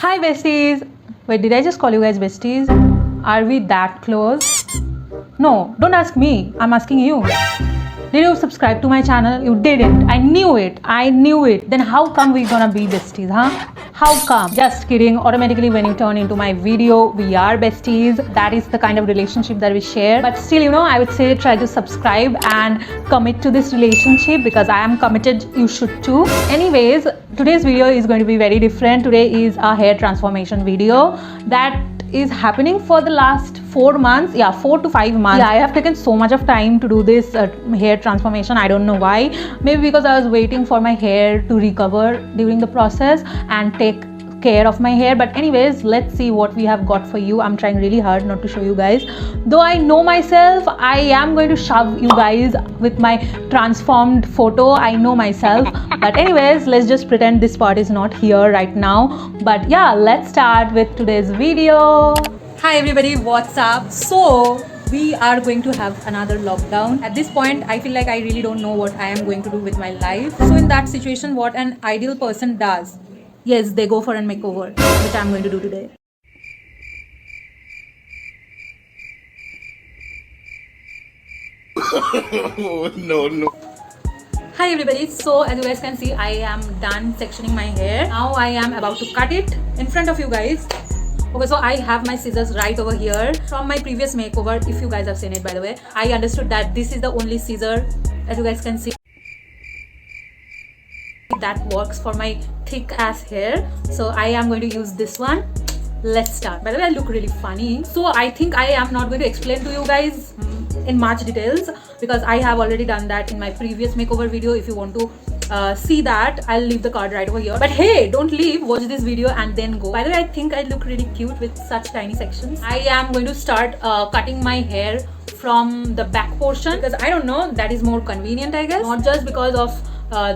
Hi besties! Wait, did I just call you guys besties? Are we that close? No, don't ask me. I'm asking you. Did you subscribe to my channel? You didn't. I knew it. I knew it. Then how come we gonna be besties, huh? How come? Just kidding. Automatically when you turn into my video, we are besties. That is the kind of relationship that we share. But still, I would say try to subscribe and commit to this relationship because I am committed. You should too. Anyways, today's video is going to be very different. Today is a hair transformation video that is happening for the last 4 months. 4 to 5 months. I have taken so much of time to do this hair transformation. I don't know why. Maybe because I was waiting for my hair to recover during the process and take care of my hair. But anyways, let's see what we have got for you. I'm trying really hard not to show you guys, though I know myself I am going to shove you guys with my transformed photo. I know myself. But anyways, let's just pretend this part is not here right now. But yeah, let's start with today's video. Hi everybody, what's up? So we are going to have another lockdown. At this point, I feel like I really don't know what I am going to do with my life. So in that situation, what an ideal person does, yes, they go for a makeover, which I'm going to do today. No. Hi everybody, so as you guys can see, I am done sectioning my hair. Now I am about to cut it in front of you guys. Okay, so I have my scissors right over here. From my previous makeover, if you guys have seen it by the way, I understood that this is the only scissor, as you guys can see, that works for my thick ass hair. So I am going to use this one. Let's start. By the way, I look really funny. So I think I am not going to explain to you guys in much details because I have already done that in my previous makeover video. If you want to see that, I'll leave the card right over here. But hey, don't leave, watch this video and then go. By the way, I think I look really cute with such tiny sections. I am going to start cutting my hair from the back portion because I don't know, that is more convenient I guess. Not just because of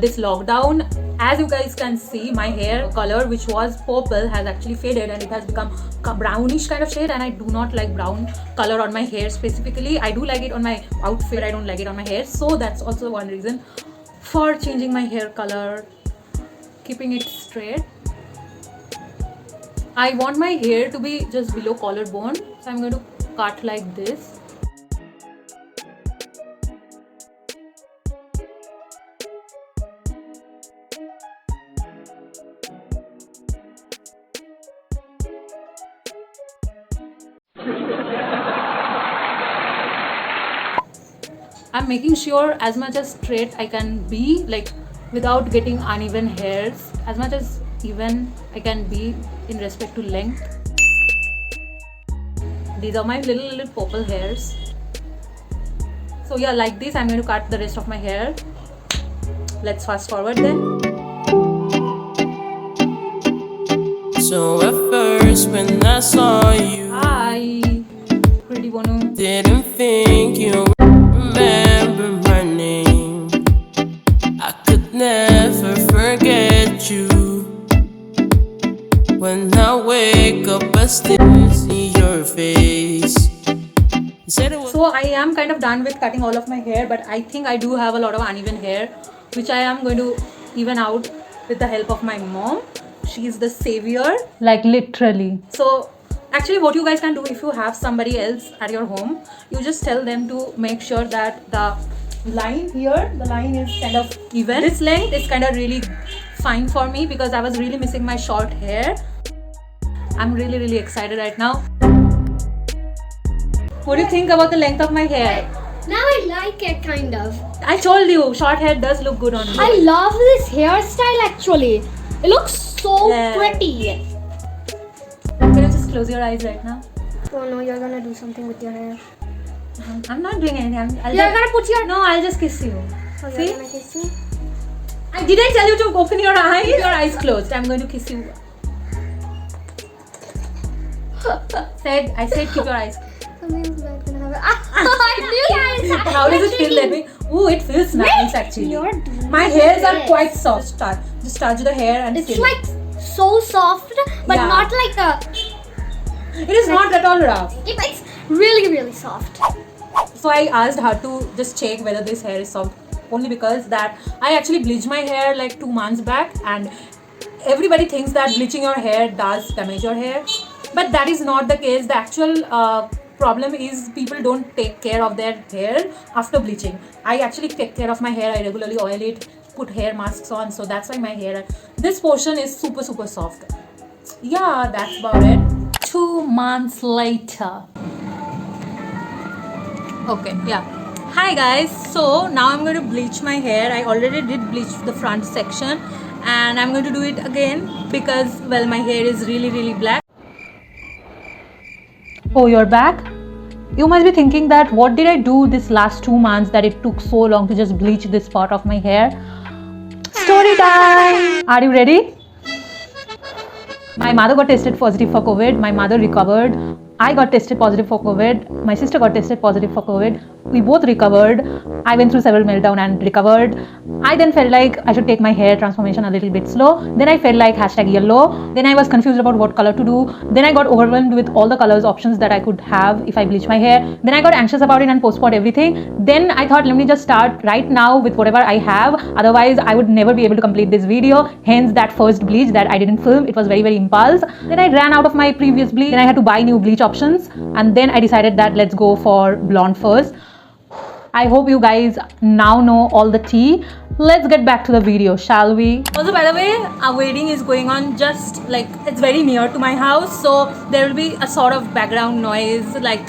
this lockdown. As you guys can see, my hair color, which was purple, has actually faded and it has become a brownish kind of shade, and I do not like brown color on my hair specifically. I do like it on my outfit, I don't like it on my hair. So that's also one reason for changing my hair color, keeping it straight. I want my hair to be just below collarbone, so I'm going to cut like this. I'm making sure as much as straight I can be, like without getting uneven hairs, as much as even I can be in respect to length. These are my little purple hairs. So yeah, like this I'm going to cut the rest of my hair. Let's fast forward then. So at first when I saw you, Hi, pretty Bonu. didn't think you remember my name. I could never forget you. When I wake up I still see your face. You said it was So I am kind of done with cutting all of my hair, but I think I do have a lot of uneven hair, which I am going to even out with the help of my mom. She is the savior, like literally. So actually what you guys can do, if you have somebody else at your home, you just tell them to make sure that the line here, the line is kind of even. This length is kind of really fine for me because I was really missing my short hair. I'm really excited right now. What do you think about the length of my hair? Now I like it kind of. I told you, short hair does look good on you. I love this hairstyle actually. It looks so Yeah. pretty. Can you just close your eyes right now? Oh no, you're gonna do something with your hair. I'm not doing anything. I'll You're just, gonna put your. no, I'll just kiss you. Oh, See? you're gonna kiss me? Did I tell you to open your eyes? Keep your eyes closed. I'm going to kiss you. I said keep your eyes. Something's bad gonna happen. I knew it. How does it feel? Let me. Ooh, it feels nice actually. You're doing My hairs are this. quite soft. Just touch the hair and It's feel. like so soft, but Yeah. not like a. It is not at all rough. It's really soft. So I asked her to just check whether this hair is soft, only because that I actually bleached my hair like 2 months back, and everybody thinks that bleaching your hair does damage your hair, but that is not the case. The actual problem is people don't take care of their hair after bleaching. I actually take care of my hair. I regularly oil it, put hair masks on, so that's why my hair, this portion is super soft. Yeah, that's about it. 2 months later. Okay, yeah. Hi guys, so now I'm going to bleach my hair. I already did bleach the front section and I'm going to do it again because, well, my hair is really black. Oh, you're back? You must be thinking that what did I do this last 2 months that it took so long to just bleach this part of my hair? Story time! Are you ready? My mother got tested positive for COVID. My mother recovered. I got tested positive for COVID. My sister got tested positive for COVID. We both recovered. I went through several meltdowns and recovered. I then felt like I should take my hair transformation a little bit slow. Then I felt like #yellow. Then I was confused about what color to do. Then I got overwhelmed with all the colors options that I could have if I bleach my hair. Then I got anxious about it and postponed everything. Then I thought, let me just start right now with whatever I have. Otherwise, I would never be able to complete this video. Hence that first bleach that I didn't film. It was very impulse. Then I ran out of my previous bleach. Then I had to buy new bleach options. And then I decided that let's go for blonde first. I hope you guys now know all the tea. Let's get back to the video, shall we? Also, by the way, our wedding is going on just like, it's very near to my house, so there will be a sort of background noise, like,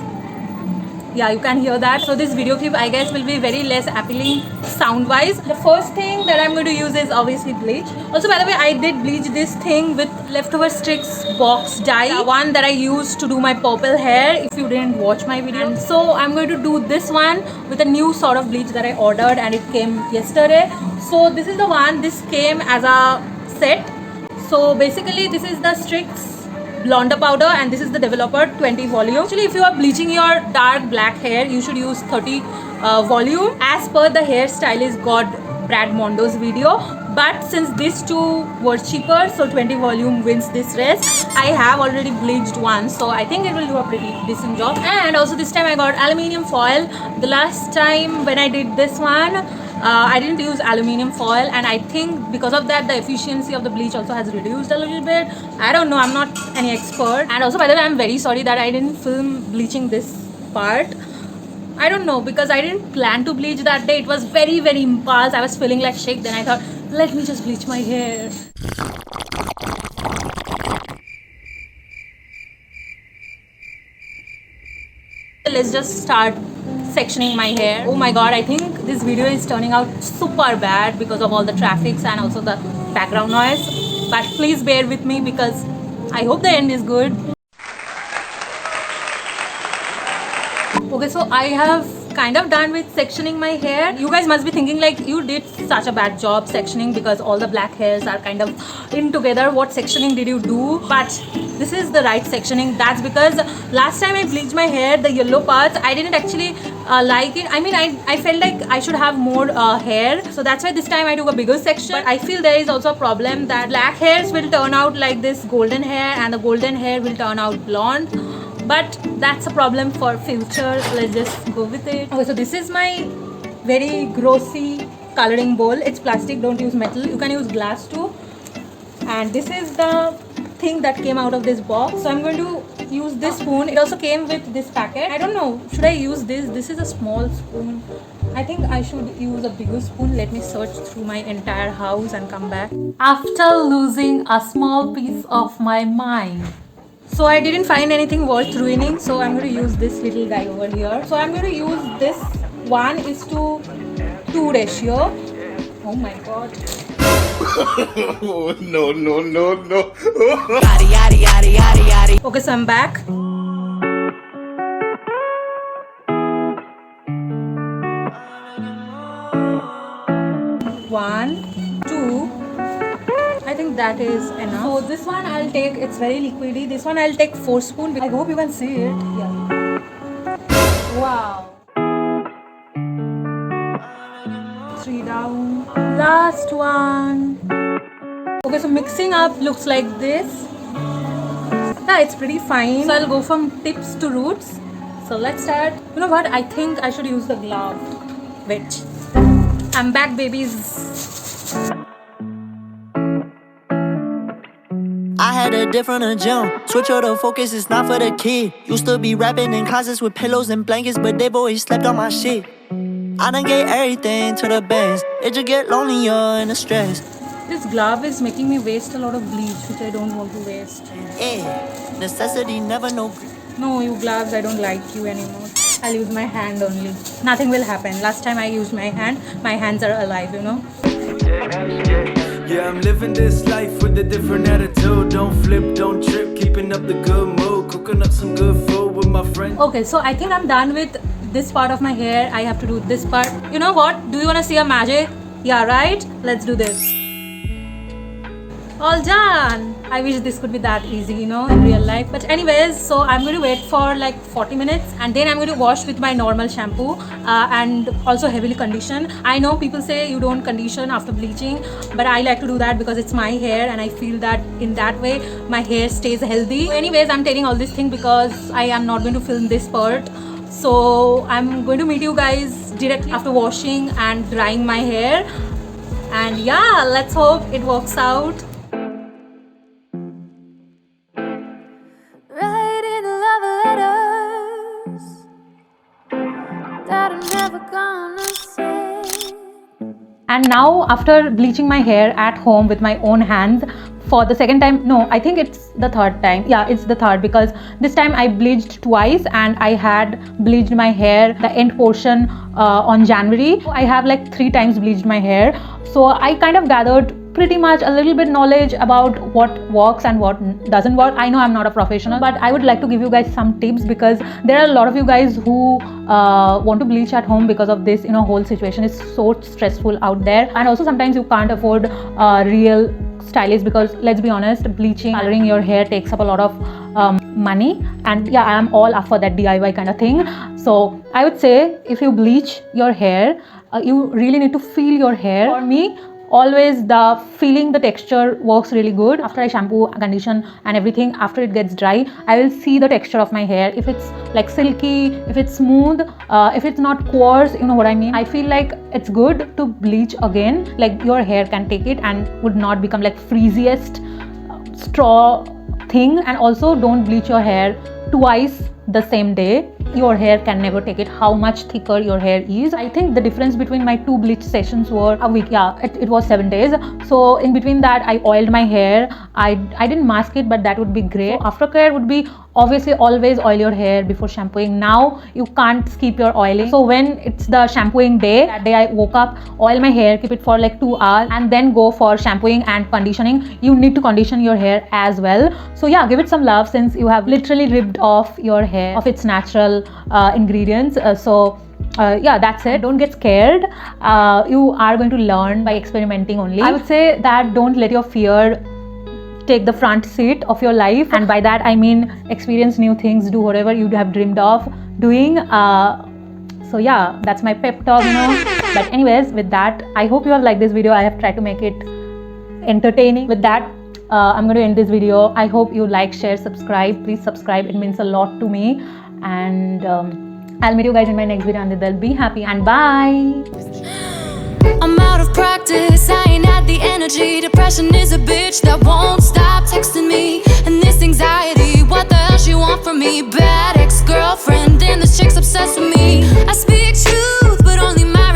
yeah, you can hear that. So this video clip, I guess, will be very less appealing sound wise. The first thing that I'm going to use is obviously bleach. Also, by the way, I did bleach this thing with leftover Strix box dye, the one that I used to do my purple hair, if you didn't watch my video. And so I'm going to do this one with a new sort of bleach that I ordered and it came yesterday. So this is the one. This came as a set. So basically this is the Strix blonder powder and this is the developer 20 volume. Actually, if you are bleaching your dark black hair, you should use 30 volume as per the hairstylist god Brad Mondo's video. But since these two were cheaper, so 20 volume wins this race. I have already bleached one, so I think it will do a pretty decent job. And also this time I got aluminium foil. The last time when I did this one, I didn't use aluminium foil, and I think because of that the efficiency of the bleach also has reduced a little bit. I don't know, I'm not any expert. And also, by the way, I'm very sorry that I didn't film bleaching this part. I don't know, because I didn't plan to bleach that day. It was very impulse. I was feeling like shit. Then I thought, let me just bleach my hair. Let's just start sectioning my hair. Oh my god, I think this video is turning out super bad because of all the traffics and also the background noise. But please bear with me because I hope the end is good. Okay, so I have kind of done with sectioning my hair. You guys must be thinking like, you did such a bad job sectioning because all the black hairs are kind of in together. What sectioning did you do? But this is the right sectioning. That's because last time I bleached my hair, the yellow parts, I didn't actually like it. I mean, I felt like I should have more hair, so that's why this time I took a bigger section. But I feel there is also a problem that black hairs will turn out like this golden hair and the golden hair will turn out blonde. But that's a problem for future. Let's just go with it. Okay, so this is my very grossy coloring bowl. It's plastic, don't use metal. You can use glass too. And this is the thing that came out of this box. So I'm going to use this spoon. It also came with this packet. I don't know, should I use this? This is a small spoon. I think I should use a bigger spoon. Let me search through my entire house and come back. After losing a small piece of my mind, so I didn't find anything worth ruining, so I'm going to use this little guy over here. So I'm going to use this 1:2 ratio. Oh my god. Oh, no. Okay, so I'm back. One, two. I think that is enough. So this one I'll take, it's very liquidy. This one I'll take 4 spoons. I hope you can see it. Yeah. Wow. 3 down. Last one. Okay, so mixing up looks like this. Yeah, it's pretty fine. So I'll go from tips to roots. So let's start. You know what? I think I should use the glove. Wait. I'm back, babies. I had a different jump. Switch out the focus, it's not for the kid. Used to be rapping in closets with pillows and blankets, but they've always slept on my shit. I done gave everything to the best. It just get lonelier and the stress. This glove is making me waste a lot of bleach, which I don't want to waste. Yeah, necessity never know. No, you gloves, I don't like you anymore. I'll use my hand only. Nothing will happen. Last time I used my hands are alive, you know. Yeah, I'm living this life with a different attitude. Don't flip, don't trip, keeping up the good mood. Cooking up some good food with my friends. Okay, so I think I'm done with this part of my hair. I have to do this part. You know what? Do you want to see a magic? Yeah, right? Let's do this. All done. I wish this could be that easy, you know, in real life. But anyways, so I'm going to wait for like 40 minutes and then I'm going to wash with my normal shampoo and also heavily condition. I know people say you don't condition after bleaching, but I like to do that because it's my hair and I feel that in that way my hair stays healthy. Anyways, I'm telling all this thing because I am not going to film this part. So I'm going to meet you guys directly after washing and drying my hair. And yeah, let's hope it works out. Writing love letters that I'm never gonna say. And now after bleaching my hair at home with my own hands for the second time, no, I think it's the third time. Yeah, it's the third because this time I bleached twice and I had bleached my hair, the end portion on January. So I have like 3 times bleached my hair. So I kind of gathered pretty much a little bit knowledge about what works and what doesn't work. I know I'm not a professional, but I would like to give you guys some tips because there are a lot of you guys who want to bleach at home because of this, you know, whole situation is so stressful out there. And also sometimes you can't afford real stylists because let's be honest, bleaching, coloring your hair takes up a lot of money. And yeah, I am all up for that DIY kind of thing. So I would say if you bleach your hair, you really need to feel your hair. For me, always the feeling the texture works really good. After I shampoo, condition and everything, after it gets dry, I will see the texture of my hair. If it's like silky, if it's smooth, if it's not coarse, you know what I mean. I feel like it's good to bleach again, like your hair can take it and would not become like freeziest straw thing. And also don't bleach your hair twice the same day. Your hair can never take it, how much thicker your hair is. I think the difference between my 2 bleach sessions were a week. Yeah, it was 7 days. So in between that I oiled my hair. I didn't mask it, but that would be great. So aftercare would be obviously always oil your hair before shampooing. Now you can't skip your oiling. So when it's the shampooing day, that day I woke up, oil my hair, keep it for like 2 hours and then go for shampooing and conditioning. You need to condition your hair as well. So yeah, give it some love since you have literally ripped off your hair of its natural ingredients. Yeah, that's it. Don't get scared. You are going to learn by experimenting only. I would say that don't let your fear take the front seat of your life, and by that I mean experience new things, do whatever you have dreamed of doing. So yeah, that's my pep talk, you know. But anyways, with that, I hope you have liked this video. I have tried to make it entertaining. With that, I'm going to end this video. I hope you like, share, subscribe. Please subscribe, it means a lot to me. And I'll meet you guys in my next video. Until then, be happy and bye. I'm out of practice, I ain't had the energy. Depression is a bitch that won't stop texting me. And this anxiety, what the hell she want from me? Bad ex-girlfriend and this chick's obsessed with me. I speak truth, but only my